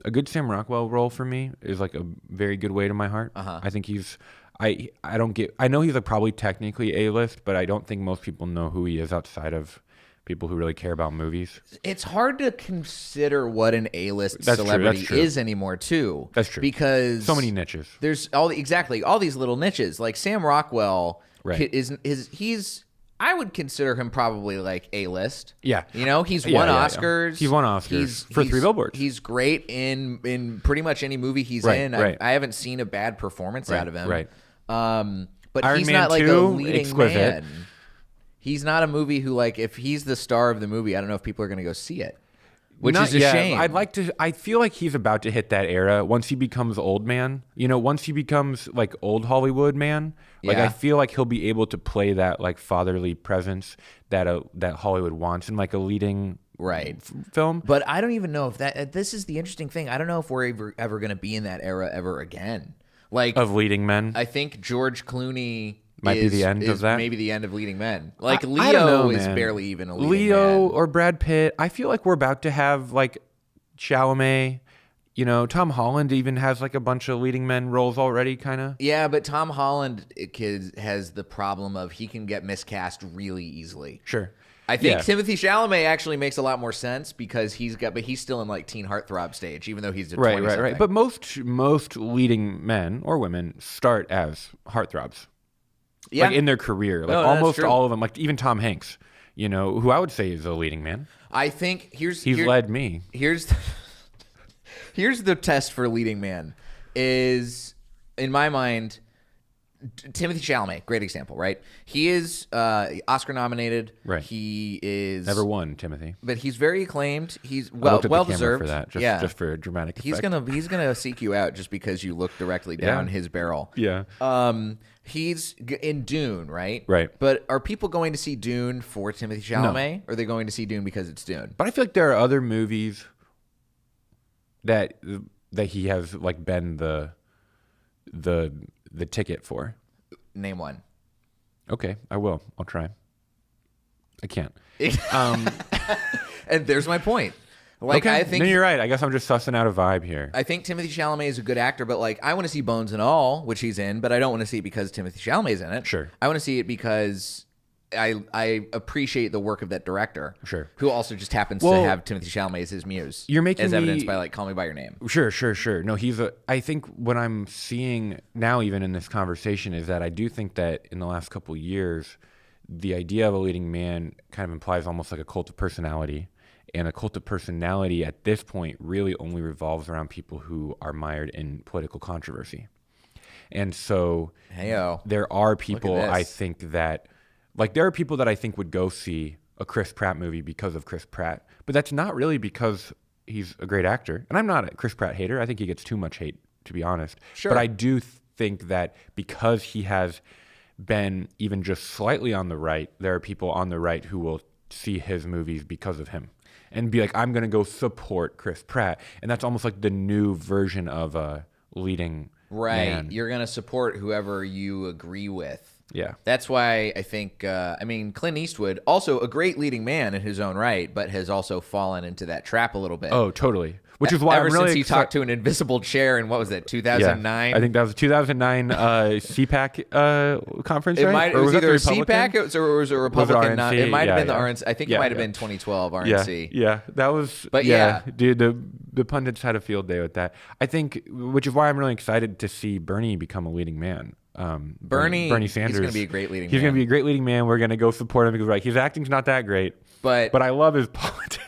a good Sam Rockwell role for me is like a very good weight in my heart. Uh-huh. I think he's. I know he's like probably technically A-list, but I don't think most people know who he is outside of people who really care about movies. It's hard to consider what an A-list That's true, celebrity that's true. is anymore, too. That's true. Because So many niches. there's all these little niches. Like Sam Rockwell Right. he's I would consider him probably like A-list. Yeah. You know, he's Yeah, won yeah. Oscars. He's won Oscars for Three Billboards. He's great in pretty much any movie he's Right, in. right. I haven't seen a bad performance out of him. Right. But Iron he's Man not like 2, a leading exquisite. man. He's not a movie who, like, if he's the star of the movie, I don't know if people are going to go see it, which Not is a yet. shame. I'd like to. I feel like he's about to hit that era once he becomes old man. You know, once he becomes like old Hollywood man. Like Yeah. I feel like he'll be able to play that like fatherly presence that that Hollywood wants in like a leading Right. film. But I don't even know if that. This is the interesting thing. I don't know if we're ever going to be in that era ever again. Like, Of leading men. I think George Clooney Might be the end of is that. Maybe the end of Leading Men. Like I Leo don't know, is man. barely even a leading Leo man. or Brad Pitt. I feel like we're about to have like Chalamet. You know, Tom Holland even has like a bunch of leading men roles already, kind of. Yeah, but Tom Holland has the problem of he can get miscast really easily. Sure. I think Yeah. Timothy Chalamet actually makes a lot more sense because he's still in like teen heartthrob stage, even though he's a Right, 20-something. right. But most leading men or women start as heartthrobs. yeah, Like in their career. Like No, that's almost true. all of them. Like even Tom Hanks, you know, who I would say is a leading man. I think He's led me. Here's here's the test for leading man is, in my mind, Timothy Chalamet, great example, right? He is Oscar nominated. Right. He is Never won, Timothy. but he's very acclaimed. He's I well looked at the camera deserved for that, just for a dramatic He's effect. he's gonna seek you out just because you look directly down Yeah. his barrel. Yeah. He's in Dune, right? Right. But are people going to see Dune for Timothy Chalamet, or are they going to see Dune because it's Dune? But I feel like there are other movies that he has like been the ticket for. Name one. Okay, I will. I'll try. I can't. And there's my point. Like, okay. I think No, you're right. I guess I'm just sussing out a vibe here. I think Timothy Chalamet is a good actor, but like I want to see Bones and All, which he's in, but I don't want to see it because Timothy Chalamet's in it. Sure. I want to see it because I appreciate the work of that director. Sure. Who also just happens to Well, have Timothy Chalamet as his muse. you're making as evidenced me- by like Call Me by Your Name. Sure. No, I think what I'm seeing now, even in this conversation, is that I do think that in the last couple of years, the idea of a leading man kind of implies almost like a cult of personality. And a cult of personality at this point really only revolves around people who are mired in political controversy. And so Heyo. there are people this. I think that, like, there are people that I think would go see a Chris Pratt movie because of Chris Pratt. But that's not really because he's a great actor. And I'm not a Chris Pratt hater. I think he gets too much hate, to be honest. Sure. But I do think that because he has been even just slightly on the right, there are people on the right who will see his movies because of him and be like, I'm going to go support Chris Pratt. And that's almost like the new version of a leading Right. man. You're going to support whoever you agree with. Yeah. That's why I think, Clint Eastwood, also a great leading man in his own right, but has also fallen into that trap a little bit. Oh, totally. Which is why Ever I'm really since he talked to an invisible chair in, what was that, 2009? I think that was 2009 CPAC conference, It right? might. It Or was that the either Republican? CPAC or it was a Republican. RNC? It might have Yeah, been the yeah. RNC. I think it Yeah, might have yeah. been 2012 Yeah, RNC. yeah, that was. But yeah. dude, the pundits had a field day with that. I think, which is why I'm really excited to see Bernie become a leading man. Bernie Sanders. He's going to be a great leading He's man. going to be a great leading man. We're going to go support him because his acting's not that great, But I love his politics.